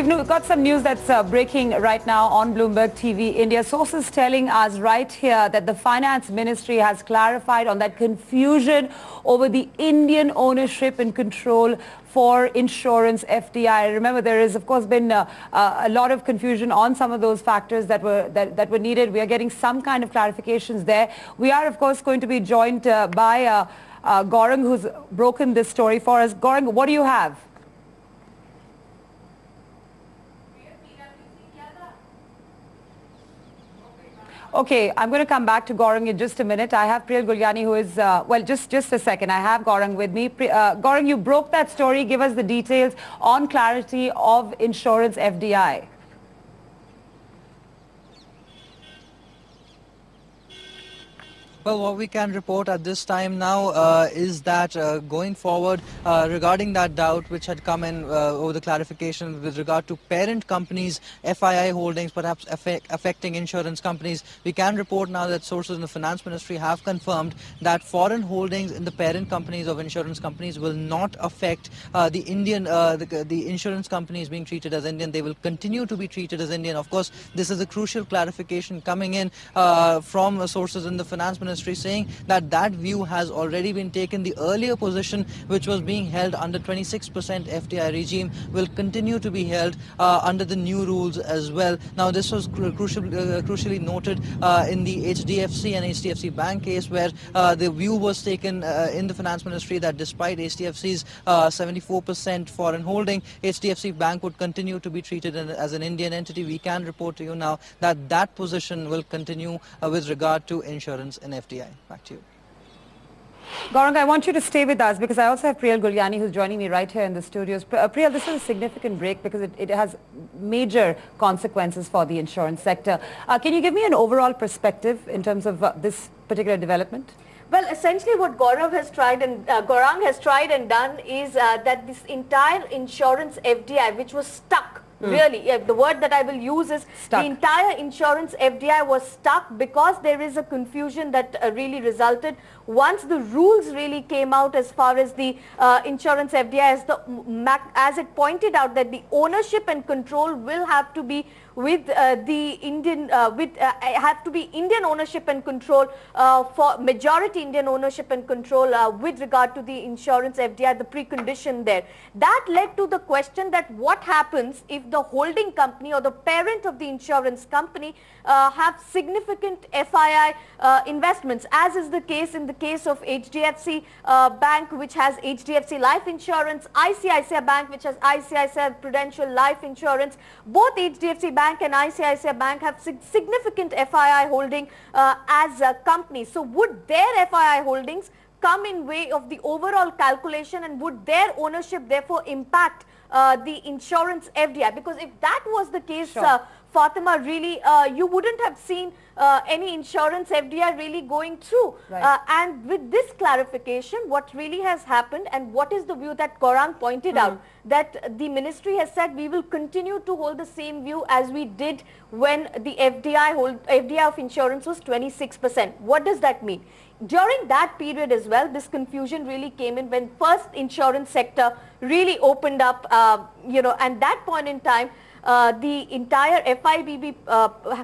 we've got some news that's breaking right now on Bloomberg TV India. Sources telling us right here that the Finance Ministry has clarified on that confusion over the Indian ownership and control for insurance FDI. Remember, there has, of course, been a lot of confusion on some of those factors that were needed. We are getting some kind of clarifications there. We are, of course, going to be joined by Gaurang, who's broken this story for us. Gaurang, what do you have? Okay, I'm going to come back to Gaurang in just a minute. I have Priyal Gulyani, who is, well, just a second. I have Gaurang with me. Gaurang, you broke that story. Give us the details on clarity of insurance FDI. Well, what we can report at this time now is that going forward, regarding that doubt which had come in over the clarification with regard to parent companies, FII holdings perhaps affecting insurance companies, we can report now that sources in the Finance Ministry have confirmed that foreign holdings in the parent companies of insurance companies will not affect the Indian, the insurance companies being treated as Indian. They will continue to be treated as Indian. Of course, this is a crucial clarification coming in from sources in the Finance Ministry, saying that that view has already been taken. The earlier position, which was being held under 26% FDI regime, will continue to be held under the new rules as well. Now, this was crucially noted in the HDFC and HDFC Bank case, where the view was taken in the Finance Ministry that despite HDFC's 74% foreign holding, HDFC Bank would continue to be treated as an Indian entity. We can report to you now that that position will continue with regard to insurance in FDI. Back to you. Gaurang, I want you to stay with us because I also have Priyal Gulyani, who's joining me right here in the studios. Priyal, this is a significant break because it has major consequences for the insurance sector. Can you give me an overall perspective in terms of this particular development? Well, essentially what Gaurang has tried and done is that this entire insurance FDI, which was stuck, really, the word that I will use is stuck. The entire insurance FDI was stuck because there is a confusion that really resulted once the rules really came out as far as the insurance FDI, as it pointed out that the ownership and control will have to be with the Indian, have to be Indian ownership and control for majority Indian ownership and control with regard to the insurance FDI, the precondition there. That led to the question that what happens if the holding company or the parent of the insurance company have significant FII investments, as is the case in the case of HDFC Bank, which has HDFC Life Insurance, ICICI Bank, which has ICICI Prudential Life Insurance. Both HDFC Bank and ICICI Bank have significant FII holding as companies. So would their FII holdings come in way of the overall calculation, and would their ownership therefore impact the insurance FDI? Because if that was the case, sure, Fatima, really, you wouldn't have seen any insurance FDI really going through. Right. And with this clarification, what really has happened, and what is the view that Gaurang pointed out, that the ministry has said we will continue to hold the same view as we did when the FDI of insurance was 26%. What does that mean? During that period as well, this confusion really came in when first insurance sector really opened up, and that point in time, the entire FIBB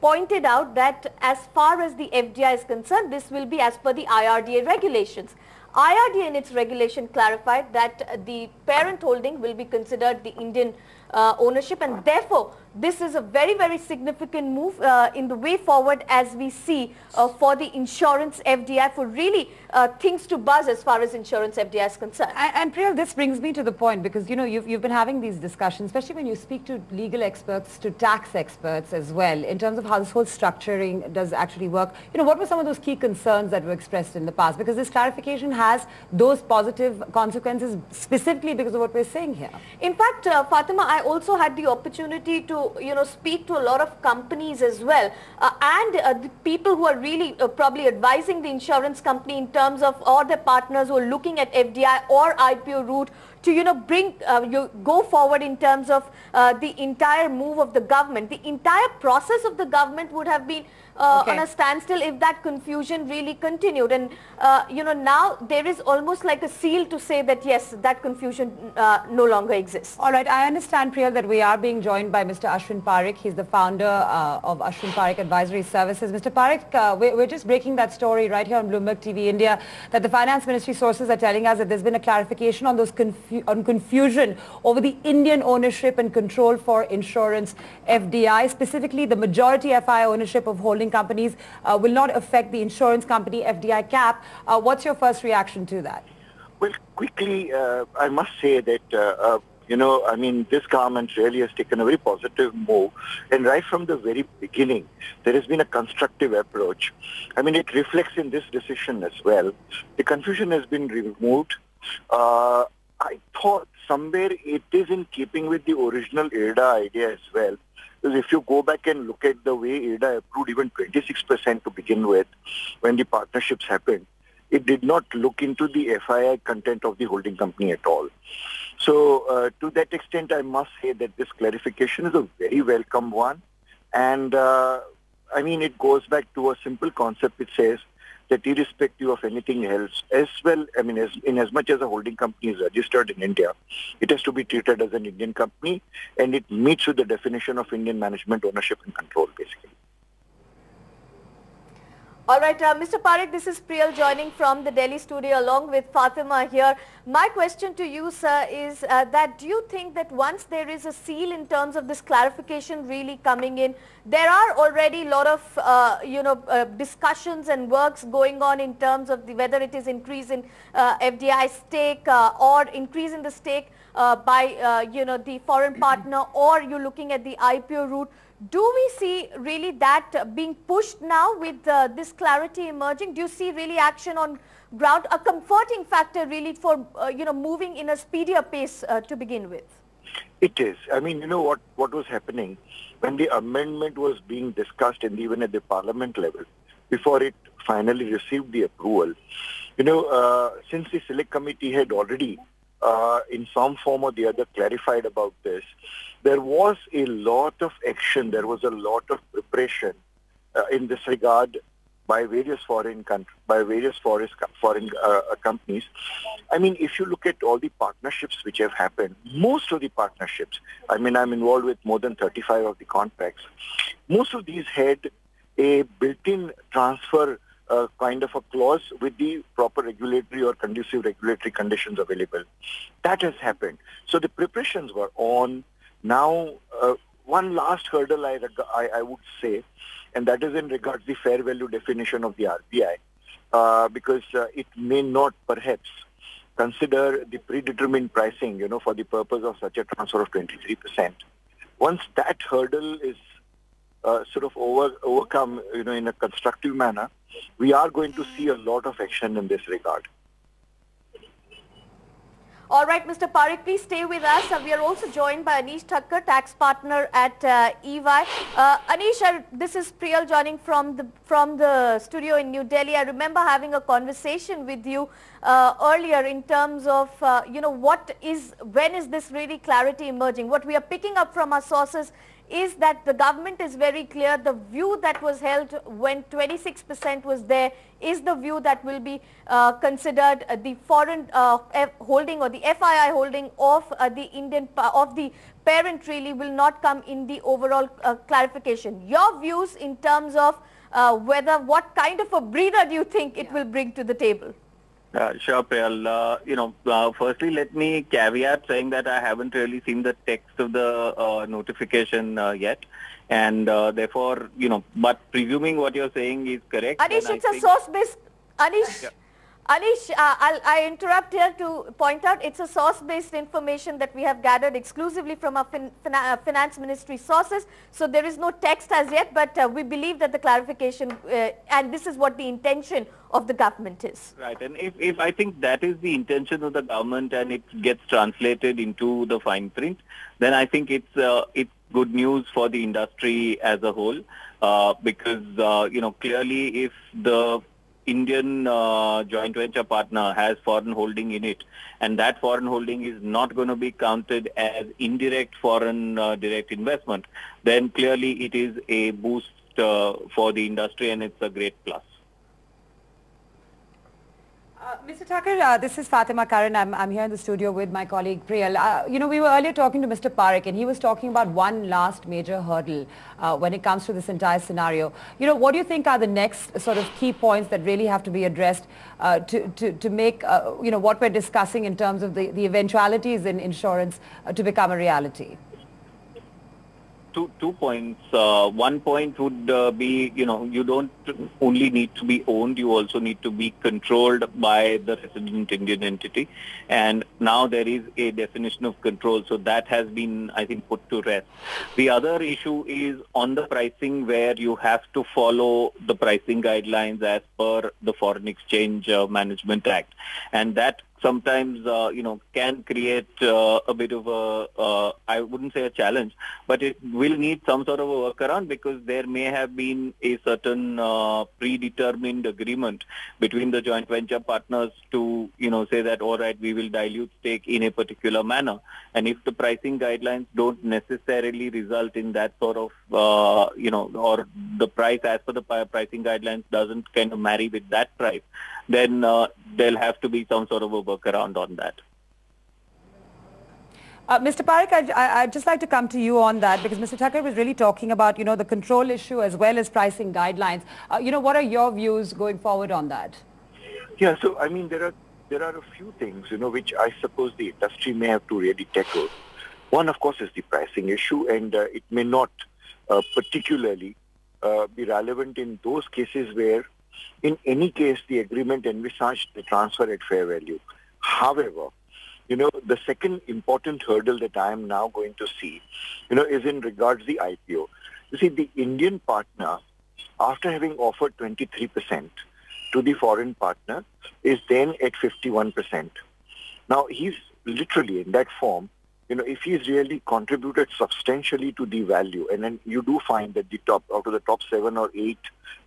pointed out that as far as the FDI is concerned, this will be as per the IRDA regulations. IRDA in its regulation clarified that the parent holding will be considered the Indian ownership, and therefore this is a very, very significant move in the way forward as we see for the insurance FDI, for really things to buzz as far as insurance FDI is concerned. And Priyal, this brings me to the point, because you've been having these discussions, especially when you speak to legal experts, to tax experts as well, in terms of how this whole structuring does actually work. What were some of those key concerns that were expressed in the past? Because this clarification has those positive consequences specifically because of what we're saying here. In fact, Fatima, I also had the opportunity to speak to a lot of companies as well, and the people who are really probably advising the insurance company in terms of, or their partners who are looking at FDI or IPO route to go forward in terms of the entire move of the government. The entire process of the government would have been on a standstill if that confusion really continued. And, now there is almost like a seal to say that, yes, that confusion no longer exists. All right. I understand, Priyal, that we are being joined by Mr. Ashwin Parekh. He's the founder of Ashwin Parekh Advisory Services. Mr. Parekh, we're just breaking that story right here on Bloomberg TV India that the Finance Ministry sources are telling us that there's been a clarification on those confusion over the Indian ownership and control for insurance FDI. Specifically, the majority FI ownership of holding companies will not affect the insurance company FDI cap. What's your first reaction to that? Well, quickly, I must say that, this government really has taken a very positive move. And right from the very beginning, there has been a constructive approach. I mean, it reflects in this decision as well. The confusion has been removed. I thought somewhere it is in keeping with the original IRDA idea as well. Because if you go back and look at the way IRDA approved even 26% to begin with when the partnerships happened, it did not look into the FII content of the holding company at all. So to that extent, I must say that this clarification is a very welcome one. And it goes back to a simple concept. It says that irrespective of anything else, as well, as much as a holding company is registered in India, it has to be treated as an Indian company, and it meets with the definition of Indian management, ownership and control, basically. All right, Mr. Parekh, this is Priyal joining from the Delhi studio along with Fatima here. My question to you, sir, is that do you think that once there is a seal in terms of this clarification really coming in, there are already a lot of, discussions and works going on in terms of whether it is increase in FDI stake or increase in the stake by, the foreign partner, or you're looking at the IPO route. Do we see really that being pushed now with this clarity emerging? Do you see really action on ground, a comforting factor really for, moving in a speedier pace to begin with? It is. What was happening when the amendment was being discussed and even at the parliament level, before it finally received the approval, since the select committee had already in some form or the other clarified about this, there was a lot of action, there was a lot of preparation in this regard by various foreign companies. If you look at all the partnerships which have happened, most of the partnerships, I'm involved with more than 35 of the contracts, most of these had a built-in transfer kind of a clause with the proper regulatory or conducive regulatory conditions available. That has happened. So the preparations were on. Now, one last hurdle I would say, and that is in regards to the fair value definition of the RBI, because it may not perhaps consider the predetermined pricing, for the purpose of such a transfer of 23%. Once that hurdle is overcome, in a constructive manner, we are going to see a lot of action in this regard. All right, Mr. Parekh, please stay with us. We are also joined by Anish Thakkar, tax partner at EY. Anish, this is Priyal joining from the studio in New Delhi. I remember having a conversation with you earlier in terms of, when is this really clarity emerging? What we are picking up from our sources is that the government is very clear. The view that was held when 26% was there is the view that will be considered the foreign holding or the FII holding of the parent really will not come in the overall clarification. Your views in terms of what kind of a breather do you think it will bring to the table? Sure, Priyal. Firstly, let me caveat saying that I haven't really seen the text of the notification yet. And therefore, but presuming what you're saying is correct. Anish, it's a source-based, Anish. Yeah. Anish, I interrupt here to point out it's a source-based information that we have gathered exclusively from our finance ministry sources. So there is no text as yet, but we believe that the clarification, and this is what the intention of the government is. Right, and if I think that is the intention of the government and it gets translated into the fine print, then I think it's good news for the industry as a whole, because, clearly if the Indian joint venture partner has foreign holding in it, and that foreign holding is not going to be counted as indirect foreign direct investment, then clearly it is a boost for the industry, and it's a great plus. Mr. Thakur, this is Fatima Karan. I'm here in the studio with my colleague Priyal. We were earlier talking to Mr. Parekh, and he was talking about one last major hurdle when it comes to this entire scenario. What do you think are the next sort of key points that really have to be addressed to make, what we're discussing in terms of the eventualities in insurance to become a reality? Two points. One point would be, you don't only need to be owned, you also need to be controlled by the resident Indian entity. And now there is a definition of control, so that has been, I think, put to rest. The other issue is on the pricing, where you have to follow the pricing guidelines as per the Foreign Exchange Management Act. And that sometimes, can create a bit of a, I wouldn't say a challenge, but it will need some sort of a workaround, because there may have been a certain predetermined agreement between the joint venture partners to, say that, all right, we will dilute stake in a particular manner. And if the pricing guidelines don't necessarily result in that sort of, or the price as per the pricing guidelines doesn't kind of marry with that price, then there'll have to be some sort of a workaround on that. Mr. Parekh, I'd just like to come to you on that, because Mr. Thakur was really talking about, the control issue as well as pricing guidelines. What are your views going forward on that? Yeah, so I mean, there are a few things, which I suppose the industry may have to really tackle. One, of course, is the pricing issue, and it may not particularly be relevant in those cases where, in any case, the agreement envisaged the transfer at fair value. However, the second important hurdle that I am now going to see, is in regards to the IPO. You see, the Indian partner, after having offered 23% to the foreign partner, is then at 51%. Now, he's literally in that form, if he's really contributed substantially to the value, and then you do find that out of the top 7 or 8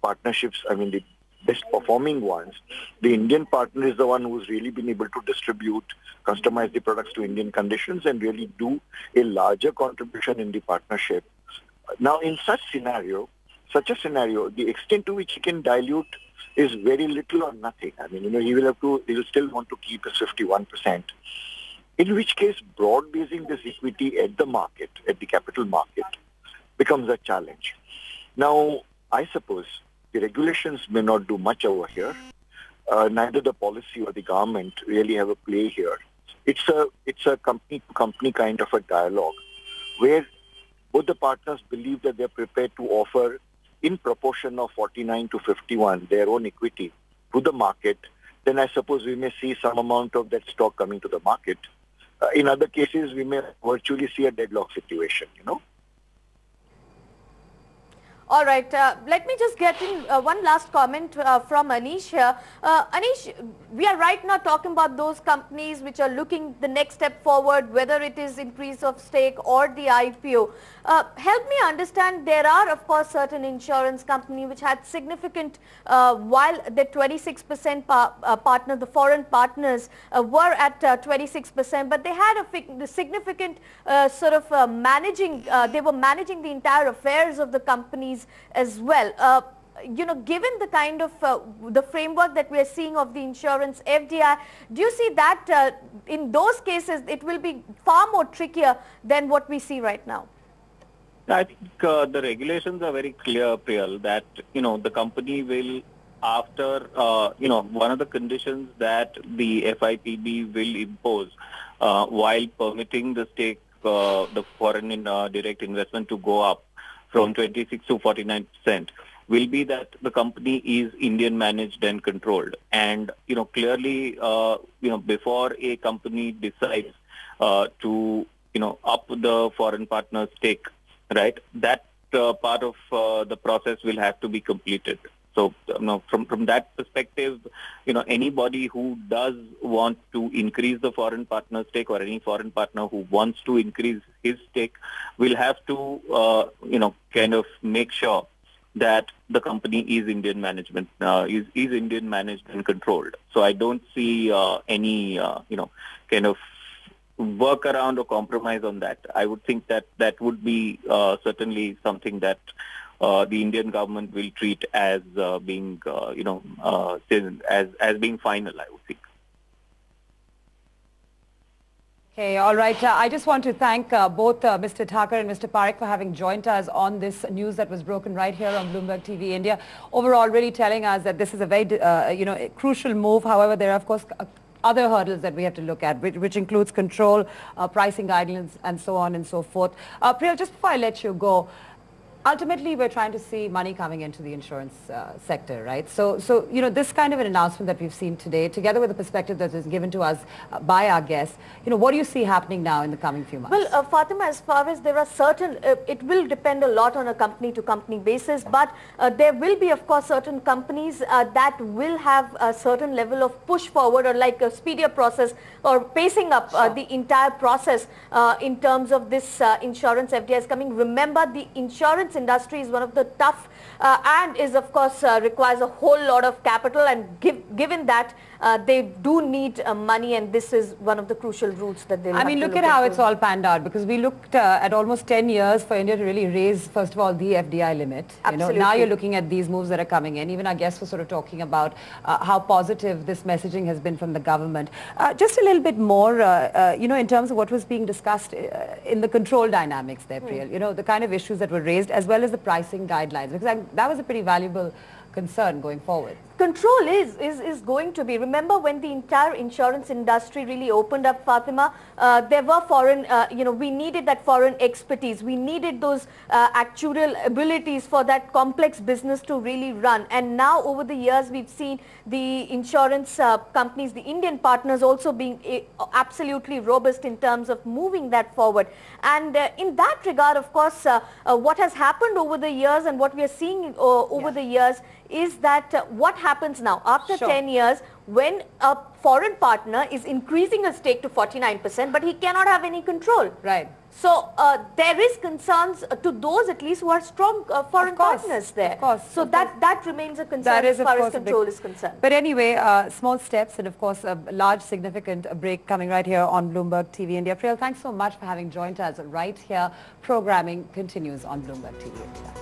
partnerships, the best performing ones, the Indian partner is the one who's really been able to distribute, customize the products to Indian conditions, and really do a larger contribution in the partnership. Now, in such a scenario, the extent to which he can dilute is very little or nothing. He will still want to keep his 51%. In which case, broad basing this equity at the market, at the capital market, becomes a challenge. Now, I suppose the regulations may not do much over here. Neither the policy or the government really have a play here. It's a company-to-company kind of a dialogue, where both the partners believe that they're prepared to offer, in proportion of 49 to 51, their own equity to the market. Then I suppose we may see some amount of that stock coming to the market. In other cases, we may virtually see a deadlock situation, All right, let me just get in one last comment from Anish here. Anish, we are right now talking about those companies which are looking the next step forward, whether it is increase of stake or the IPO. Help me understand, there are of course certain insurance companies which had significant, while the 26% partner, the foreign partners were at 26%, but they had a significant managing, they were managing the entire affairs of the companies as well. Given the kind of the framework that we are seeing of the insurance FDI, do you see that in those cases it will be far more trickier than what we see right now? I think the regulations are very clear, Priyal, that the company will, after one of the conditions that the FIPB will impose while permitting the stake, the foreign direct investment to go up from 26 to 49%, will be that the company is Indian managed and controlled. And, clearly, before a company decides to, up the foreign partner stake, right, that part of the process will have to be completed. So, from that perspective, anybody who does want to increase the foreign partner stake, or any foreign partner who wants to increase his stake, will have to, kind of make sure that the company is Indian management, is Indian managed and controlled. So I don't see any, kind of workaround or compromise on that. I would think that that would be certainly something that the Indian government will treat as being, as being final, I would think. Okay, all right. I just want to thank both Mr. Thakur and Mr. Parekh for having joined us on this news that was broken right here on Bloomberg TV India. Overall, really telling us that this is a very, crucial move. However, there are, of course, other hurdles that we have to look at, which includes control, pricing guidelines, and so on and so forth. Priya, just before I let you go, ultimately, we're trying to see money coming into the insurance sector, right? So, this kind of an announcement that we've seen today, together with the perspective that is given to us by our guests, what do you see happening now in the coming few months? Well, Fatima, as far as there are certain, it will depend a lot on a company-to-company basis, but there will be, of course, certain companies that will have a certain level of push forward, or like a speedier process, or pacing up the entire process in terms of this insurance FDI is coming. Remember, the insurance industry is one of the tough and is, of course, requires a whole lot of capital, and given that they do need money, and this is one of the crucial routes that they'll have to look at how it's all panned out, because we looked at almost 10 years for India to really raise, first of all, the FDI limit. Absolutely. Now you're looking at these moves that are coming in. Even our guests were sort of talking about how positive this messaging has been from the government. Just a little bit more, in terms of what was being discussed in the control dynamics there, Priya, the kind of issues that were raised, as well as the pricing guidelines, because that was a pretty valuable concern going forward. Control is going to be. Remember, when the entire insurance industry really opened up, Fatima, there were foreign, we needed that foreign expertise. We needed those actuarial abilities for that complex business to really run. And now, over the years, we've seen the insurance companies, the Indian partners, also being absolutely robust in terms of moving that forward. And in that regard, of course, what has happened over the years and what we are seeing over the years is that what happens now after 10 years, when a foreign partner is increasing a stake to 49%, but he cannot have any control. Right. So there is concerns to those at least who are strong foreign partners there. Of course. So that remains a concern as far as control is concerned. But anyway, small steps, and of course a large significant break coming right here on Bloomberg TV India. Priya, thanks so much for having joined us right here. Programming continues on Bloomberg TV India.